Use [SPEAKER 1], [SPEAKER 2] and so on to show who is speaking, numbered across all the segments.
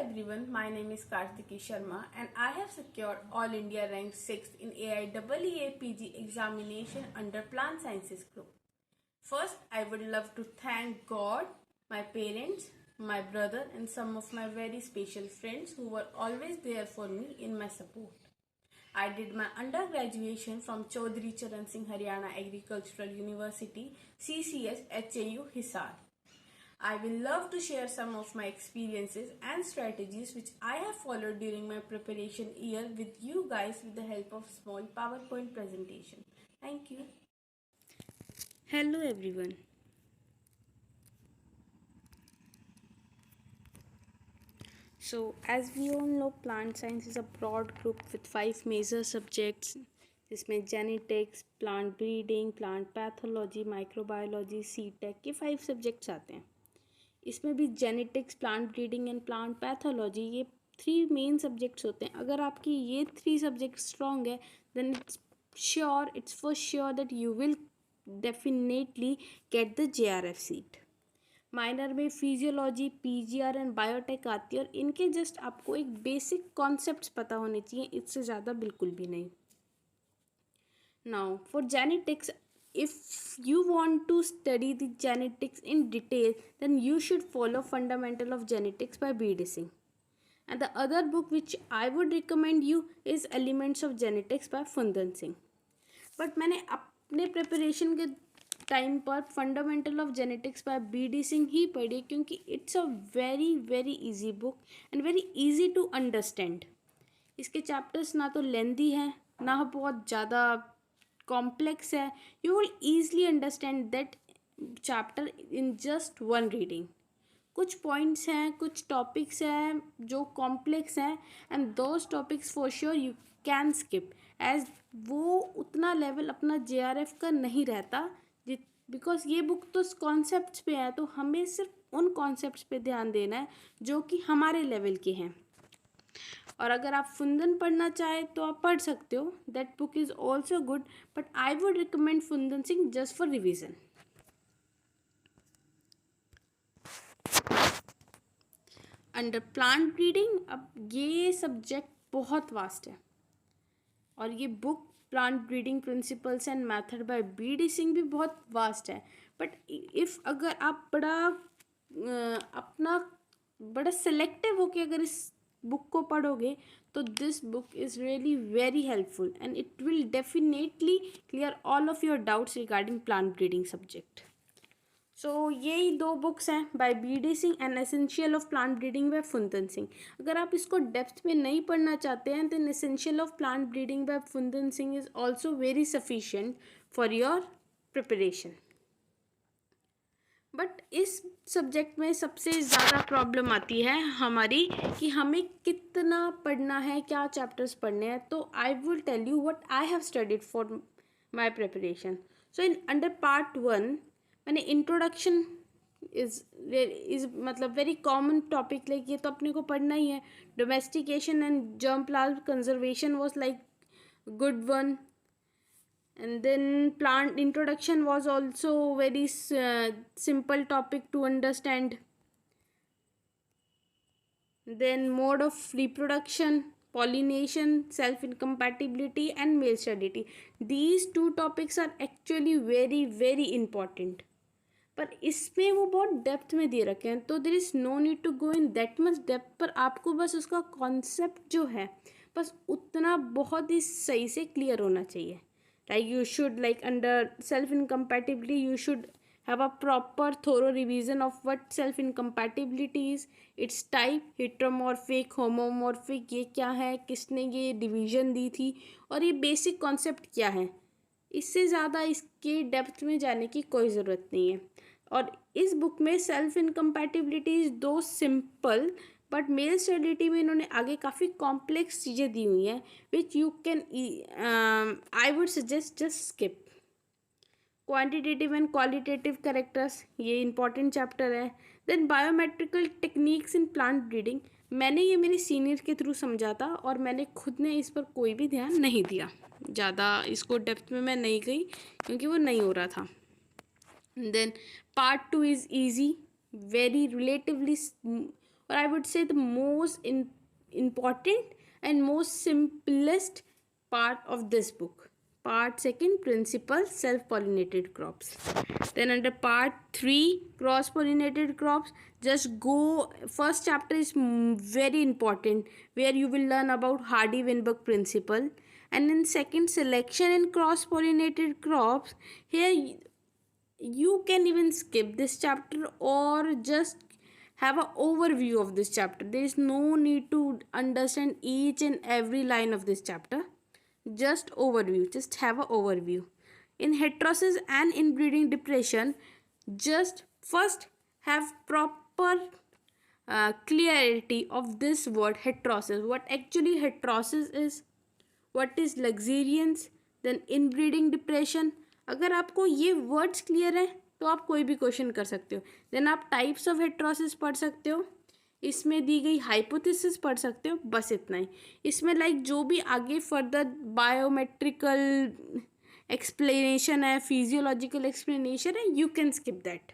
[SPEAKER 1] everyone, my name is Kartiki Sharma and I have secured All India rank 6th in AIEEE PG examination under Plant Sciences group. First, I would love to thank God, my parents, my brother and some of my very special friends who were always there for me in my support. I did my undergraduation from Chaudhry Charan Singh Haryana Agricultural University, CCS, HAU, Hisar. I will love to share some of my experiences and strategies which I have followed during my preparation year with you guys with the help of small PowerPoint presentation. Thank you.
[SPEAKER 2] Hello everyone. So as we all know, plant science is a broad group with 5 major subjects. जिसमें genetics, plant breeding, plant pathology, microbiology, सीटेक के 5 subjects आते हैं. इसमें भी genetics, plant breeding and plant pathology ये 3 main subjects होते हैं. अगर आपकी ये 3 सब्जेक्ट स्ट्रॉन्ग है then it's for sure that you will definitely get the JRF seat. Minor में फिजियोलॉजी, PGR एंड बायोटेक आती है और इनके जस्ट आपको एक बेसिक कॉन्सेप्ट्स पता होने चाहिए, इससे ज़्यादा बिल्कुल भी नहीं. Now for genetics, if you want to study the genetics in detail then you should follow Fundamental of Genetics by B.D. Singh, and the other book which I would recommend you is Elements of Genetics by Fundan Singh. but मैंने अपने preparation के time पर fundamental of genetics by B.D. Singh ही पढ़ी क्योंकि it's a very very easy book and very easy to understand. इसके chapters ना तो लेंदी हैं ना बहुत ज़्यादा कॉम्प्लेक्स है. You will easily understand that chapter in just one reading. कुछ पॉइंट्स हैं, कुछ टॉपिक्स हैं जो कॉम्प्लेक्स हैं and those topics for sure you can skip as वो उतना लेवल अपना JRF का नहीं रहता. बिकॉज ये बुक तो कॉन्सेप्ट्स पे है, तो हमें सिर्फ उन कॉन्सेप्ट्स पे ध्यान देना है जो कि हमारे लेवल के हैं. और अगर आप फुंदन पढ़ना चाहें तो आप पढ़ सकते हो. That book is also good but I would recommend Phundan Singh just for revision. Under plant breeding, अब ये सब्जेक्ट बहुत वास्ट है और ये book plant breeding principles and method by B.D. Singh भी बहुत वास्ट है. बट इफ़ अगर आप बड़ा सेलेक्टिव होके अगर इस बुक को पढ़ोगे तो this book is really very helpful and it will definitely clear all of your doubts regarding plant breeding subject. So यही 2 बुक्स हैं by B.D. Singh and essential of plant breeding by Phundan Singh. अगर आप इसको डेप्थ में नहीं पढ़ना चाहते हैं then essential of plant breeding by Phundan Singh is also very sufficient for your preparation. But इस सब्जेक्ट में सबसे ज़्यादा प्रॉब्लम आती है हमारी कि हमें कितना पढ़ना है, क्या चैप्टर्स पढ़ने हैं. तो I will tell you what I have studied for my preparation. So in under part 1 मैंने इंट्रोडक्शन इज़ मतलब वेरी कॉमन टॉपिक, लाइक ये तो अपने को पढ़ना ही है. Domestication and germ plant conservation was like good one. And then plant introduction was also very simple topic to understand. Then mode of reproduction, pollination, self incompatibility and male sterility. These 2 topics are actually very very important. पर इसमें वो बहुत depth में दे रखे हैं तो there is no need to go in that much depth. पर आपको बस उसका कॉन्सेप्ट जो है बस उतना बहुत ही सही से क्लियर होना चाहिए. Like you should, like under self incompatibility you should have a proper thorough revision of what self incompatibility is, its type, heteromorphic, homomorphic ये क्या है, किसने ये डिवीज़न दी थी और ये बेसिक कॉन्सेप्ट क्या है. इससे ज़्यादा इसके डेप्थ में जाने की कोई ज़रूरत नहीं है. और इस बुक में self incompatibility is too simple but male sterility में इन्होंने आगे काफ़ी कॉम्प्लेक्स चीज़ें दी हुई हैं which you can I would suggest just skip. Quantitative and qualitative characters ये इंपॉर्टेंट चैप्टर है. Then biometrical techniques in plant breeding, मैंने ये मेरे सीनियर के थ्रू समझा था और मैंने खुद ने इस पर कोई भी ध्यान नहीं दिया. ज़्यादा इसको डेप्थ में मैं नहीं गई क्योंकि वो नहीं हो रहा था. Then part 2 is easy, very relatively or I would say the most important and most simplest part of this book. Part 2, principal self-pollinated crops. Then under part 3, cross-pollinated crops, just go, first chapter is very important, where you will learn about Hardy-Weinberg principle. And in second, selection in cross-pollinated crops, here you can even skip this chapter or just have an overview of this chapter. There is no need to understand each and every line of this chapter. Just overview, just have an overview. In heterosis and inbreeding depression, just first have proper clarity of this word heterosis, what actually heterosis is, what is luxuriance, then inbreeding depression. अगर आपको ये words clear है तो आप कोई भी question कर सकते हो. देन आप टाइप्स ऑफ हेट्रोसिस पढ़ सकते हो, इसमें दी गई हाइपोथेसिस पढ़ सकते हो, बस इतना ही. इसमें लाइक जो भी आगे फर्दर बायोमेट्रिकल एक्सप्लेनेशन है, फिजियोलॉजिकल एक्सप्लेनेशन है, you can skip that.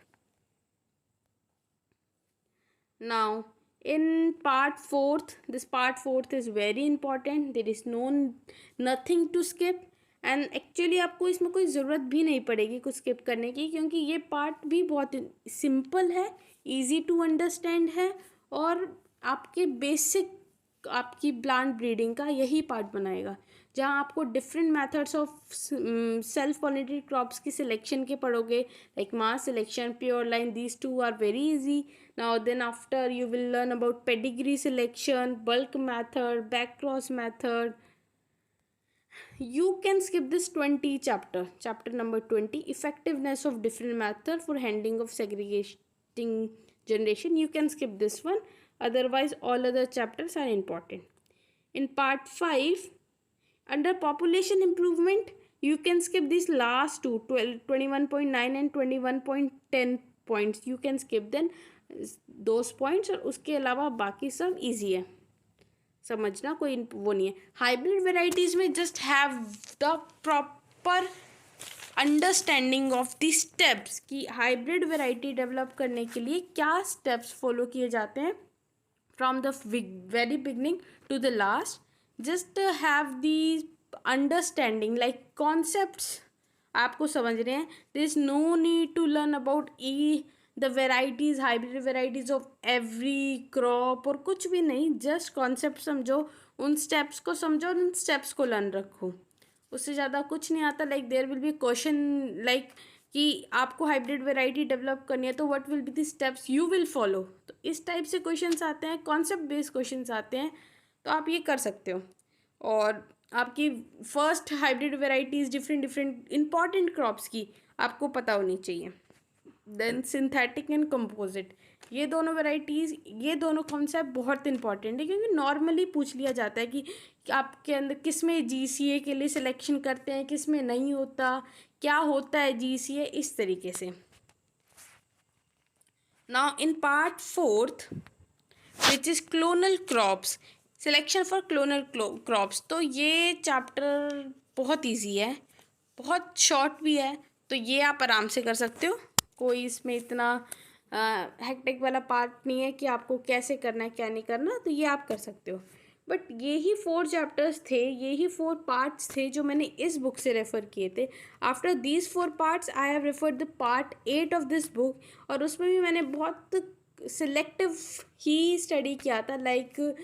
[SPEAKER 2] Now, in part 4th, this part 4th is very important. There is nothing to skip. And actually आपको इसमें कोई ज़रूरत भी नहीं पड़ेगी कुछ स्किप करने की, क्योंकि ये पार्ट भी बहुत सिंपल है, इजी टू अंडरस्टैंड है, और आपके बेसिक आपकी प्लांट ब्रीडिंग का यही पार्ट बनाएगा, जहाँ आपको different methods of self pollinated crops की सिलेक्शन के पढ़ोगे, like mass selection, pure line, these two are very easy. Now then after you will learn about pedigree selection, bulk method, back cross method. You can skip this 20 chapter number 20, effectiveness of different method for handling of segregating generation. You can skip this one, otherwise all other chapters are important. In part 5, under population improvement, you can skip these last two, 21.9 and 21.10 points. You can skip then those points, और उसके अलावा बाकी सब easy है, समझना कोई वो नहीं है. हाइब्रिड वेराइटीज़ में just have the proper understanding of the steps कि हाइब्रिड वेराइटी डेवलप करने के लिए क्या स्टेप्स फॉलो किए जाते हैं from the very beginning to the last. Just have the understanding, like concepts आपको समझ रहे हैं. There is no need to learn about the varieties, hybrid varieties of every crop, और कुछ भी नहीं. जस्ट कॉन्सेप्ट समझो, उन स्टेप्स को समझो और उन स्टेप्स को लर्न रखो, उससे ज़्यादा कुछ नहीं आता. Like there will be question like कि आपको हाइब्रिड वेराइटी डेवलप करनी है तो what will be the steps you will follow. तो इस टाइप से क्वेश्चंस आते हैं, कॉन्सेप्ट बेस्ड क्वेश्चंस आते हैं, तो आप ये कर सकते हो. और आपकी first hybrid varieties different important crops की आपको पता होनी चाहिए. देन सिंथेटिक एंड कंपोजिट, ये दोनों वेराइटीज़, ये दोनों कॉन्सेप्ट बहुत इंपॉर्टेंट है, क्योंकि नॉर्मली पूछ लिया जाता है कि आपके अंदर किस में GCA के लिए सिलेक्शन करते हैं, किस में नहीं होता, क्या होता है GCA, इस तरीके से. Now in part 4th which is clonal crops, selection for clonal crops, तो ये चैप्टर बहुत ईजी है, बहुत शॉर्ट भी है, तो ये आप आराम से कर सकते हो. कोई इसमें इतना हेक्टिक वाला पार्ट नहीं है कि आपको कैसे करना है क्या नहीं करना, तो ये आप कर सकते हो. बट ये ही 4 चैप्टर्स थे, ये ही 4 पार्ट्स थे जो मैंने इस बुक से रेफ़र किए थे. After these 4 parts I have referred the part 8 of this book, और उसमें भी मैंने बहुत सिलेक्टिव ही स्टडी किया था. लाइक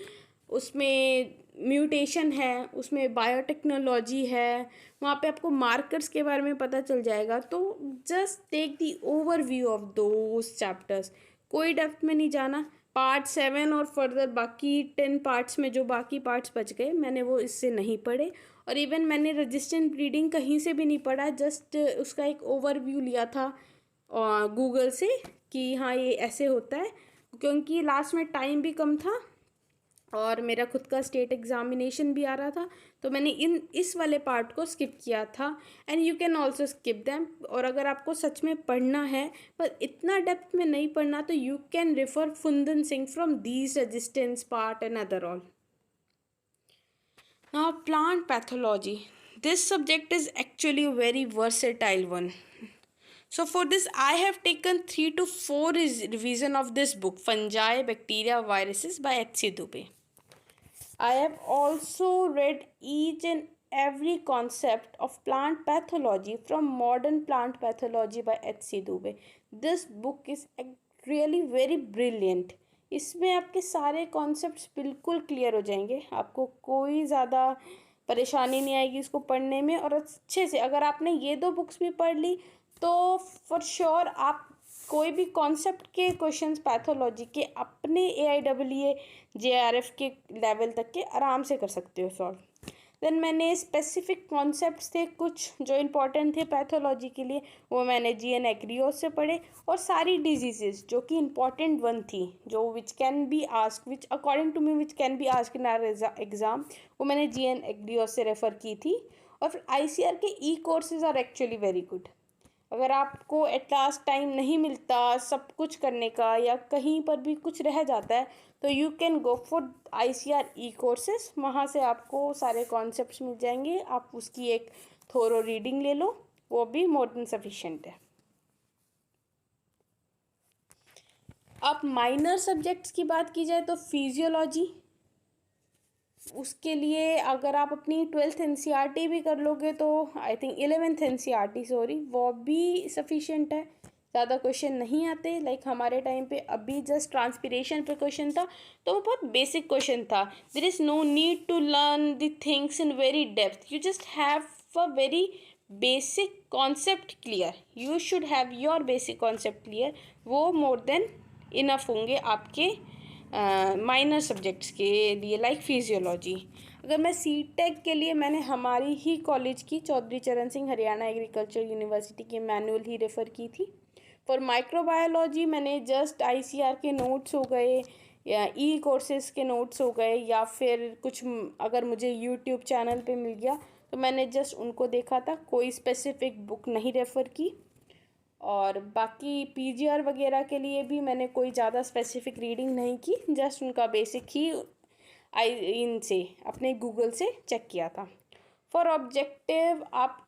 [SPEAKER 2] उसमें म्यूटेशन है, उसमें बायोटेक्नोलॉजी है, वहाँ पे आपको मार्कर्स के बारे में पता चल जाएगा. तो just take the overview of those chapters, कोई डेप्थ में नहीं जाना. पार्ट 7 और फर्दर बाकी 10 पार्ट्स में जो बाकी पार्ट्स बच गए मैंने वो इससे नहीं पढ़े, और इवन मैंने रेजिस्टेंट ब्रीडिंग कहीं से भी नहीं पढ़ा. जस्ट उसका एक ओवरव्यू लिया था गूगल से कि हाँ ये ऐसे होता है, क्योंकि लास्ट में टाइम भी कम था और मेरा खुद का स्टेट एग्जामिनेशन भी आ रहा था, तो मैंने इस वाले पार्ट को स्किप किया था. And you can also skip them. और अगर आपको सच में पढ़ना है पर इतना डेप्थ में नहीं पढ़ना, तो you can refer Phundan Singh from these resistance part and other all. Now plant pathology, this subject is actually a very versatile one. So for this, I have taken 3 to 4 revision of this book, Fungi, Bacteria, Viruses by H.C. Dubey. I have also read each and every concept of plant pathology from Modern Plant Pathology by H.C. Dubey. This book is really very brilliant. इसमें आपके सारे concepts बिल्कुल clear हो जाएंगे, आपको कोई ज़्यादा परेशानी नहीं आएगी इसको पढ़ने में। और अच्छे से अगर आपने ये 2 बुक्स भी पढ़ ली तो फॉर श्योर आप कोई भी कॉन्सेप्ट के क्वेश्चंस पैथोलॉजी के अपने AIEEE JRF के लेवल तक के आराम से कर सकते हो सॉल्व। देन मैंने स्पेसिफिक कॉन्सेप्ट्स थे कुछ जो इम्पोर्टेंट थे पैथोलॉजी के लिए, वो मैंने GN एक्रियोस से पढ़े। और सारी डिजीजेस जो कि इम्पॉर्टेंट वन थी, जो which can be ask, which according to me which can be ask in our exam, वो मैंने GN एक्रियोस से रेफ़र की थी। और फिर ICR के courses are actually very good. अगर आपको एट लास्ट टाइम नहीं मिलता सब कुछ करने का या कहीं पर भी कुछ रह जाता है तो you can go for ICR courses. वहाँ से आपको सारे कॉन्सेप्ट्स मिल जाएंगे, आप उसकी एक थोरो रीडिंग ले लो, वो भी मोर देन सफिशिएंट है। अब माइनर सब्जेक्ट्स की बात की जाए तो फिजियोलॉजी, उसके लिए अगर आप अपनी 12th NCERT भी कर लोगे तो I think 11th NCERT sorry, वो भी सफिशिएंट है, ज़्यादा क्वेश्चन नहीं आते। लाइक हमारे टाइम पे अभी जस्ट ट्रांसपीरेशन पे क्वेश्चन था तो वो बहुत बेसिक क्वेश्चन था। There is no need to learn the things in very depth, you just have a very basic concept clear, you should have your basic concept clear, वो more than enough होंगे आपके minor subjects के लिए। Like physiology, अगर मैं CTEC के लिए मैंने हमारी ही कॉलेज की चौधरी चरण सिंह हरियाणा एग्रीकल्चर यूनिवर्सिटी की मैनुअल ही रेफ़र की थी। फॉर माइक्रोबायोलॉजी मैंने जस्ट ICR के नोट्स हो गए या कोर्सेज के नोट्स हो गए या फिर कुछ अगर मुझे यूट्यूब चैनल पे मिल गया तो मैंने जस्ट उनको देखा था, कोई स्पेसिफिक बुक नहीं रेफ़र की। और बाकी PGR वगैरह के लिए भी मैंने कोई ज़्यादा स्पेसिफिक रीडिंग नहीं की, जस्ट उनका बेसिक ही इनसे अपने गूगल से चेक किया था। फॉर ऑब्जेक्टिव आप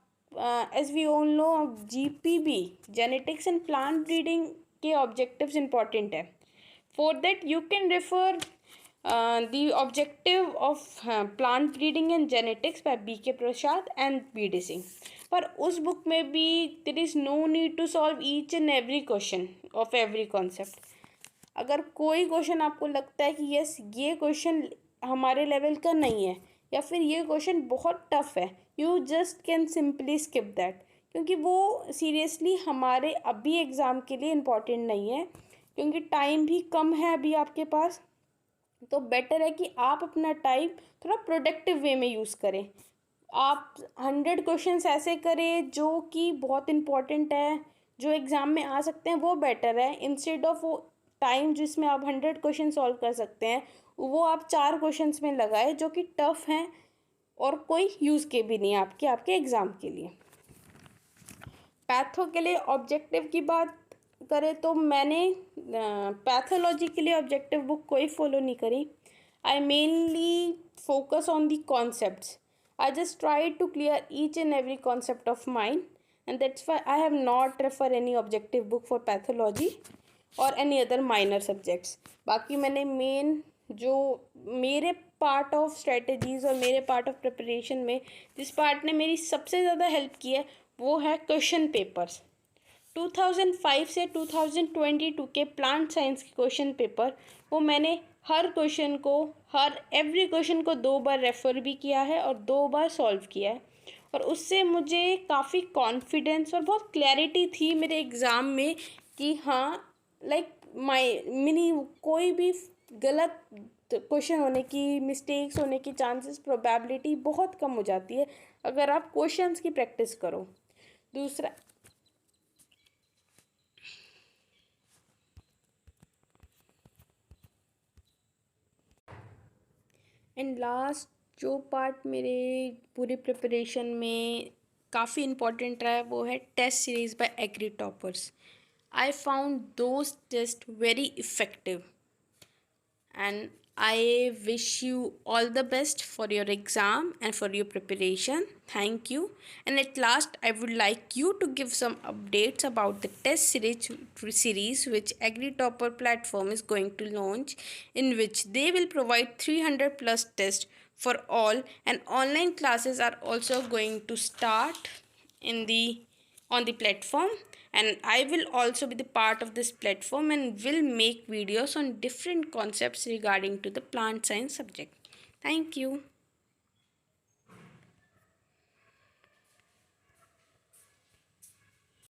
[SPEAKER 2] as we all know GPB genetics and plant breeding के ऑब्जेक्टिव्स इंपॉर्टेंट है। For that you can refer the objective of plant breeding and genetics by BK Prasad and BD Singh। पर उस book में भी there is no need to solve each and every question of every concept। अगर कोई question आपको लगता है कि यस ये क्वेश्चन हमारे लेवल का नहीं है या फिर ये क्वेश्चन बहुत टफ है, you just can simply skip that, क्योंकि वो सीरियसली हमारे अभी एग्ज़ाम के लिए इम्पॉर्टेंट नहीं है, क्योंकि टाइम भी कम है अभी आपके पास। तो बेटर है कि आप अपना टाइम थोड़ा प्रोडक्टिव वे में यूज़ करें। आप 100 क्वेश्चंस ऐसे करें जो कि बहुत इम्पॉर्टेंट है, जो एग्ज़ाम में आ सकते हैं, वो बेटर है। इंस्टेड ऑफ वो टाइम जिसमें आप 100 क्वेश्चन सॉल्व कर सकते हैं वो आप 4 क्वेश्चंस में लगाए जो कि टफ हैं और कोई यूज़ के भी नहीं आपके एग्ज़ाम के लिए। पैथो के लिए ऑब्जेक्टिव की बात करें तो मैंने पैथोलॉजी के लिए ऑब्जेक्टिव बुक कोई फॉलो नहीं करी। I mainly focus on the concepts. I just try to clear each and every concept of mind and that's why I have not refer any objective book for pathology और any other minor subjects. बाकी मैंने main जो मेरे part of strategies और मेरे part of preparation में जिस part ने मेरी सबसे ज़्यादा हेल्प की है वो है क्वेश्चन पेपर्स। 2005 से 2022 के प्लांट साइंस के क्वेश्चन पेपर, वो मैंने हर क्वेश्चन को एवरी क्वेश्चन को 2 बार रेफ़र भी किया है और 2 बार सॉल्व किया है। और उससे मुझे काफ़ी कॉन्फिडेंस और बहुत क्लैरिटी थी मेरे एग्ज़ाम में कि हाँ लाइक मिनी कोई भी गलत क्वेश्चन होने की, मिस्टेक्स होने की चांसेस प्रोबेबिलिटी बहुत कम हो जाती है अगर आप क्वेश्चंस की प्रैक्टिस करो। दूसरा एंड लास्ट जो पार्ट मेरे पूरी प्रिपरेशन में काफ़ी इम्पॉर्टेंट रहा है वो है test series by agri toppers. I found those test very effective and I wish you all the best for your exam and for your preparation. Thank you. And at last, I would like you to give some updates about the test series which AgriTopper platform is going to launch, in which they will provide 300 plus tests for all, and online classes are also going to start in the on the platform, and I will also be the part of this platform and will make videos on different concepts regarding to the plant science subject. Thank you.